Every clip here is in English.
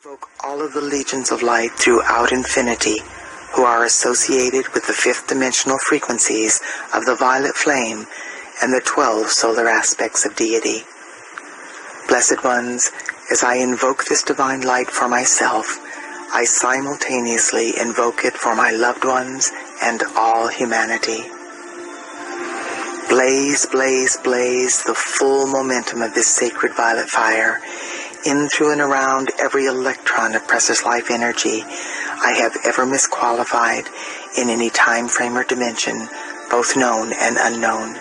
invoke all of the legions of light throughout infinity who are associated with the fifth dimensional frequencies of the violet flame and the 12 solar aspects of deity. Blessed ones, as I invoke this divine light for myself, I simultaneously invoke it for my loved ones and all humanity. Blaze, blaze, blaze the full momentum of this sacred violet fire in, through, and around every electron of precious life energy I have ever misqualified in any time frame or dimension, both known and unknown.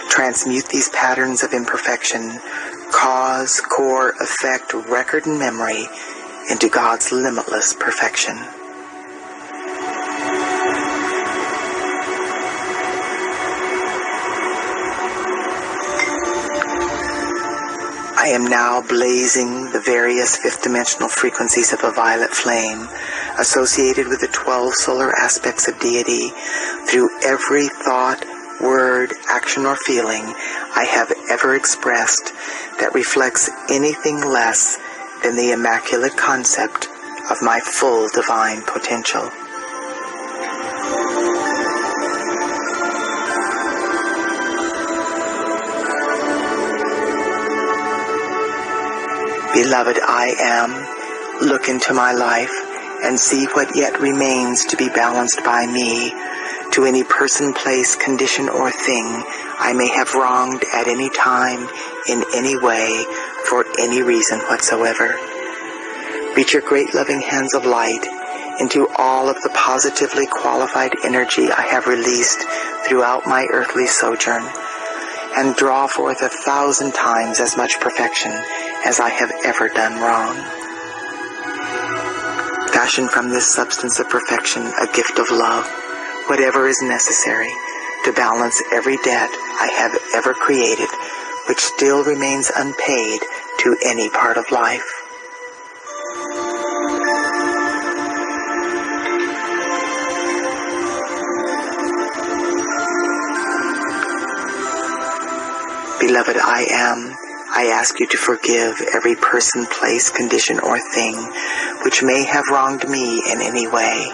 Transmute these patterns of imperfection, cause, core, effect, record, and memory into God's limitless perfection. I am now blazing the various fifth dimensional frequencies of a violet flame associated with the 12 solar aspects of deity through every thought, word, action, or feeling I have ever expressed that reflects anything less than the immaculate concept of my full divine potential. Beloved I am, look into my life and see what yet remains to be balanced by me to any person, place, condition, or thing I may have wronged at any time, in any way, for any reason whatsoever. Reach your great loving hands of light into all of the positively qualified energy I have released throughout my earthly sojourn, and draw forth 1,000 times as much perfection as I have ever done wrong. Fashion from this substance of perfection a gift of love, whatever is necessary to balance every debt I have ever created, which still remains unpaid to any part of life. Beloved I am, I ask you to forgive every person, place, condition, or thing which may have wronged me in any way,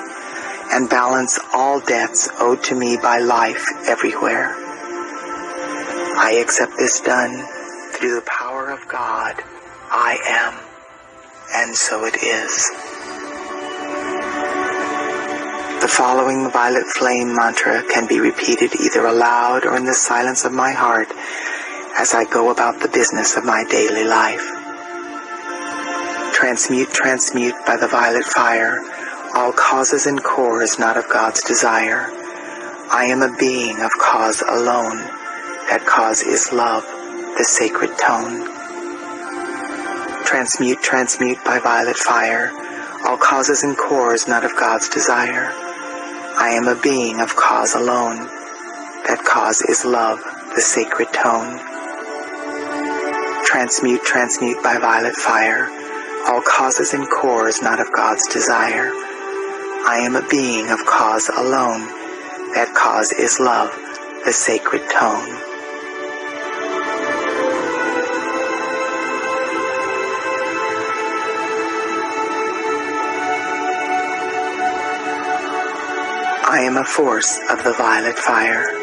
and balance all debts owed to me by life everywhere. I accept this done through the power of God. I am, and so it is. The following violet flame mantra can be repeated either aloud or in the silence of my heart as I go about the business of my daily life. Transmute, transmute by the violet fire all causes and cores not of God's desire. I am a being of cause alone. That cause is love, the sacred tone. Transmute, transmute by violet fire all causes and cores not of God's desire. I am a being of cause alone. That cause is love, the sacred tone. Transmute, transmute by violet fire all causes and cores not of God's desire. I am a being of cause alone. That cause is love, the sacred tone. I am a force of the violet fire.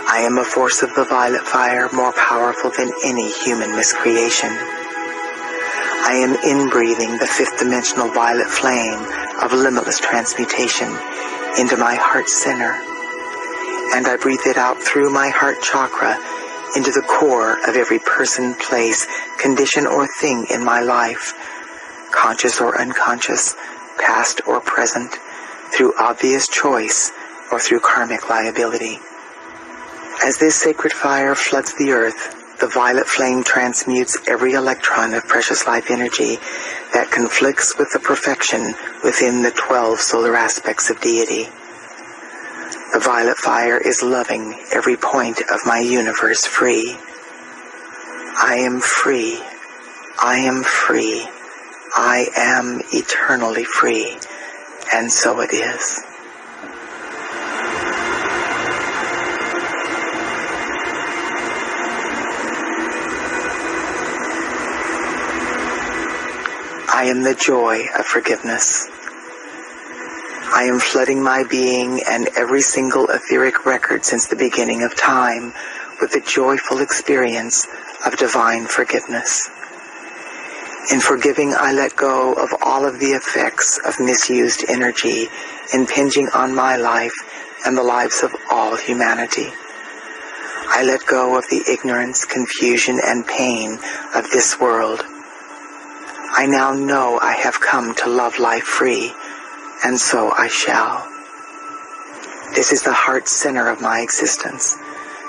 I am a force of the violet fire more powerful than any human miscreation. I am inbreathing the fifth dimensional violet flame of limitless transmutation into my heart center, and I breathe it out through my heart chakra into the core of every person, place, condition, or thing in my life, conscious or unconscious, past or present, through obvious choice or through karmic liability. As this sacred fire floods the earth, the violet flame transmutes every electron of precious life energy that conflicts with the perfection within the 12 solar aspects of deity. The violet fire is loving every point of my universe free. I am free. I am free. I am eternally free. And so it is. I am the joy of forgiveness. I am flooding my being and every single etheric record since the beginning of time with the joyful experience of divine forgiveness. In forgiving, I let go of all of the effects of misused energy impinging on my life and the lives of all humanity. I let go of the ignorance, confusion, and pain of this world. I now know I have come to love life free, and so I shall. This is the heart center of my existence,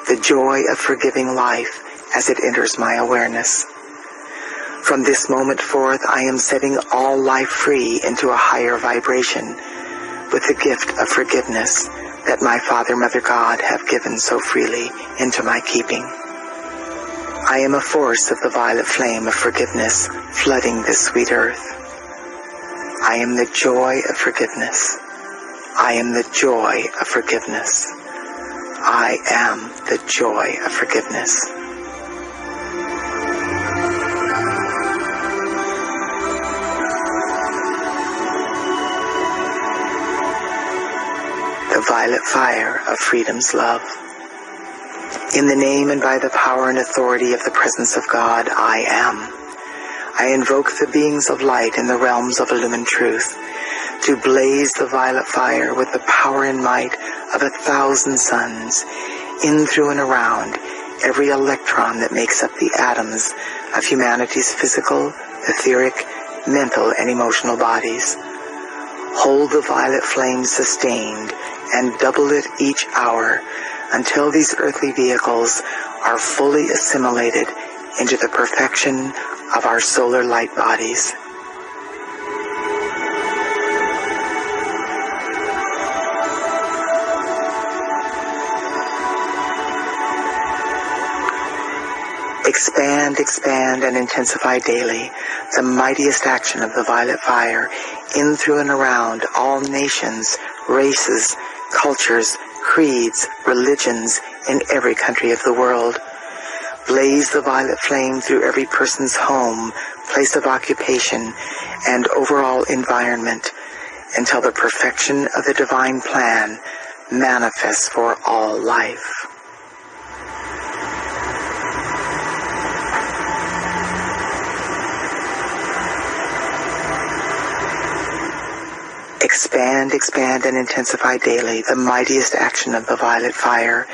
the joy of forgiving life as it enters my awareness. From this moment forth, I am setting all life free into a higher vibration with the gift of forgiveness that my Father, Mother, God have given so freely into my keeping. I am a force of the violet flame of forgiveness flooding this sweet earth. I am the joy of forgiveness. I am the joy of forgiveness. I am the joy of forgiveness. The violet fire of freedom's love. In the name and by the power and authority of the presence of God, I am. I invoke the beings of light in the realms of illumined truth to blaze the violet fire with the power and might of 1,000 suns, in, through, and around every electron that makes up the atoms of humanity's physical, etheric, mental, and emotional bodies. Hold the violet flame sustained and double it each hour until these earthly vehicles are fully assimilated into the perfection of our solar light bodies. Expand, expand, and intensify daily the mightiest action of the violet fire in, through, and around all nations, races, cultures, creeds, religions in every country of the world. Blaze the violet flame through every person's home, place of occupation, and overall environment until the perfection of the divine plan manifests for all life. Expand, expand, and intensify daily the mightiest action of the violet fire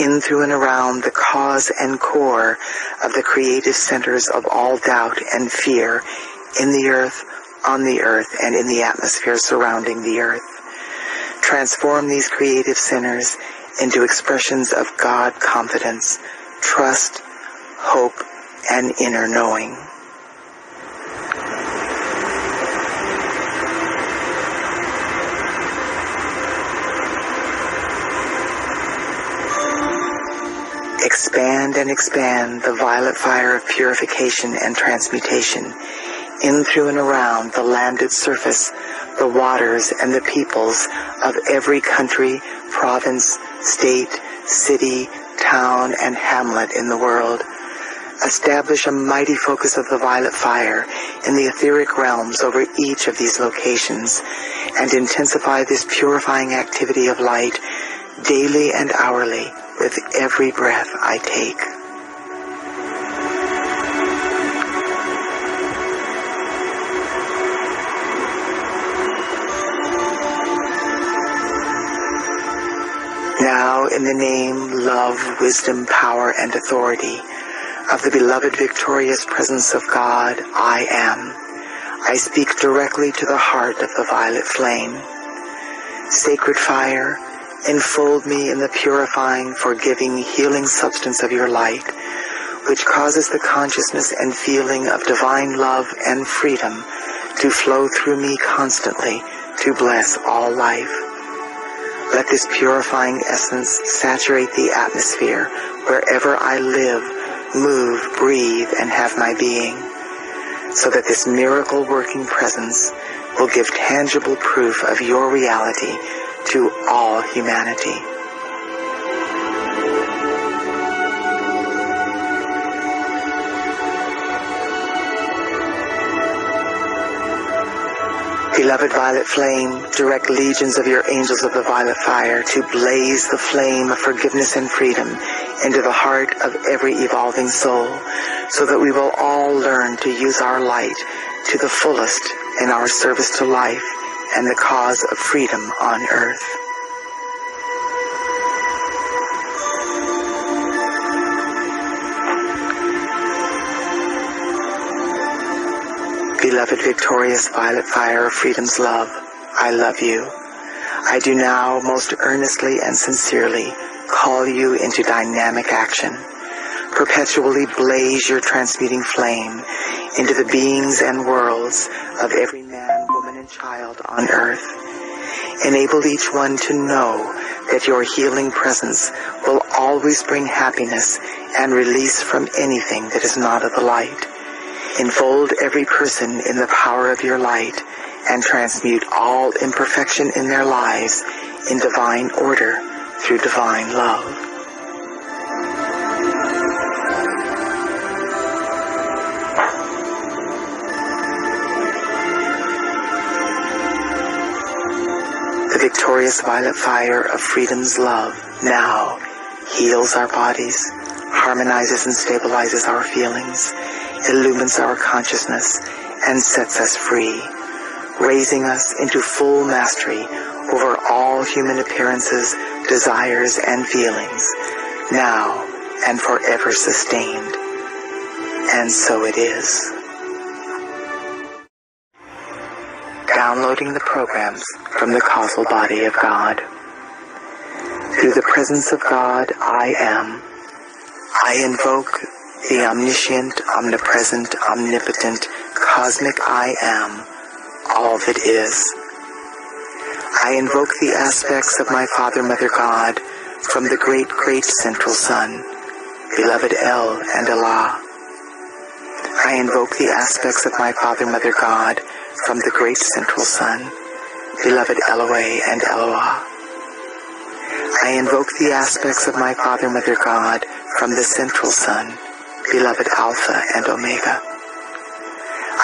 in, through, and around the cause and core of the creative centers of all doubt and fear in the earth, on the earth, and in the atmosphere surrounding the earth. Transform these creative centers into expressions of God confidence, trust, hope, and inner knowing. Expand and expand the violet fire of purification and transmutation in, through, and around the landed surface, the waters, and the peoples of every country, province, state, city, town, and hamlet in the world. Establish a mighty focus of the violet fire in the etheric realms over each of these locations and intensify this purifying activity of light daily and hourly with every breath I take. Now, in the name, love, wisdom, power, and authority of the beloved victorious presence of God, I am. I speak directly to the heart of the violet flame. Sacred fire, enfold me in the purifying, forgiving, healing substance of your light, which causes the consciousness and feeling of divine love and freedom to flow through me constantly to bless all life. Let this purifying essence saturate the atmosphere wherever I live, move, breathe, and have my being, so that this miracle-working presence will give tangible proof of your reality to all humanity. Beloved violet flame, direct legions of your angels of the violet fire to blaze the flame of forgiveness and freedom into the heart of every evolving soul, so that we will all learn to use our light to the fullest in our service to life and the cause of freedom on earth. Beloved victorious violet fire of freedom's love, I love you. I do now most earnestly and sincerely call you into dynamic action. Perpetually blaze your transmuting flame into the beings and worlds of every man, woman, and child on earth. Enable each one to know that your healing presence will always bring happiness and release from anything that is not of the light. Enfold every person in the power of your light and transmute all imperfection in their lives in divine order through divine love. The victorious violet fire of freedom's love now heals our bodies, harmonizes and stabilizes our feelings, illumines our consciousness, and sets us free, raising us into full mastery over all human appearances, desires, and feelings, now and forever sustained. And so it is. Downloading the programs from the causal body of God. Through the presence of God, I am. I invoke the omniscient, omnipresent, omnipotent, cosmic I am, all that is. I invoke the aspects of my Father, Mother God from the great, great central sun, beloved El and Allah. I invoke the aspects of my Father, Mother God from the great central sun, beloved Eloah and Eloah. I invoke the aspects of my Father, Mother God from the central sun, beloved Alpha and Omega.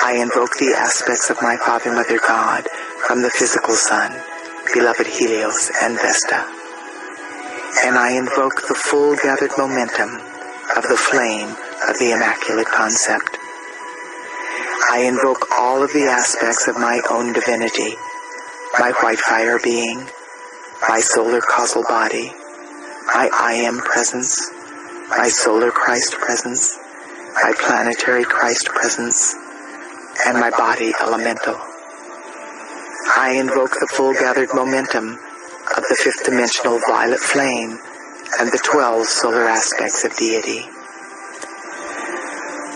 I invoke the aspects of my Father, Mother God from the physical sun, beloved Helios and Vesta. And I invoke the full gathered momentum of the flame of the Immaculate Concept. I invoke all of the aspects of my own divinity, my white fire being, my solar causal body, my I am presence, my solar Christ presence, my planetary Christ presence, and my body elemental. I invoke the full gathered momentum of the fifth dimensional violet flame and the 12 solar aspects of deity.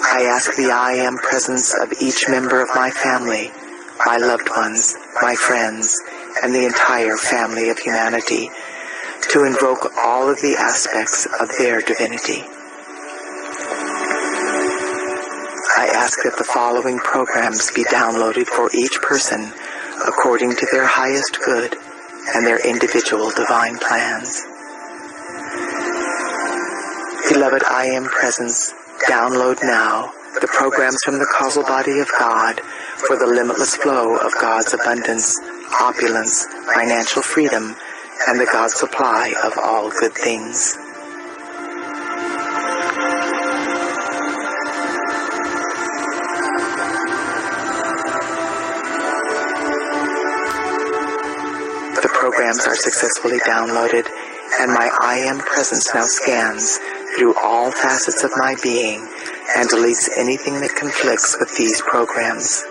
I ask the I am presence of each member of my family, my loved ones, my friends, and the entire family of humanity to invoke all of the aspects of their divinity. I ask that the following programs be downloaded for each person according to their highest good and their individual divine plans. Beloved I am presence, download now the programs from the causal body of God for the limitless flow of God's abundance, opulence, financial freedom, and the God supply of all good things. The programs are successfully downloaded, and my I am presence now scans through all facets of my being and deletes anything that conflicts with these programs.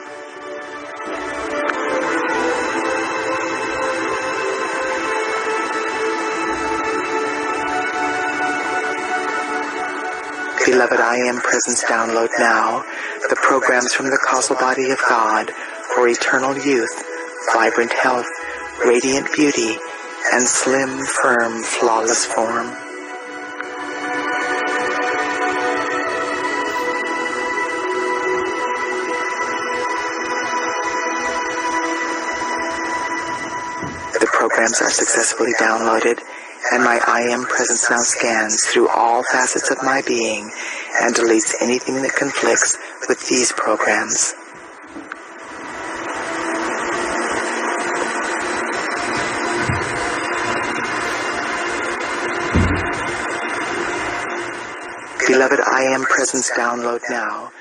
Beloved I am presence, download now the programs from the causal body of God for eternal youth, vibrant health, radiant beauty, and slim, firm, flawless form. The programs are successfully downloaded, and my I am presence now scans through all facets of my being and deletes anything that conflicts with these programs. Beloved, I am presence download now.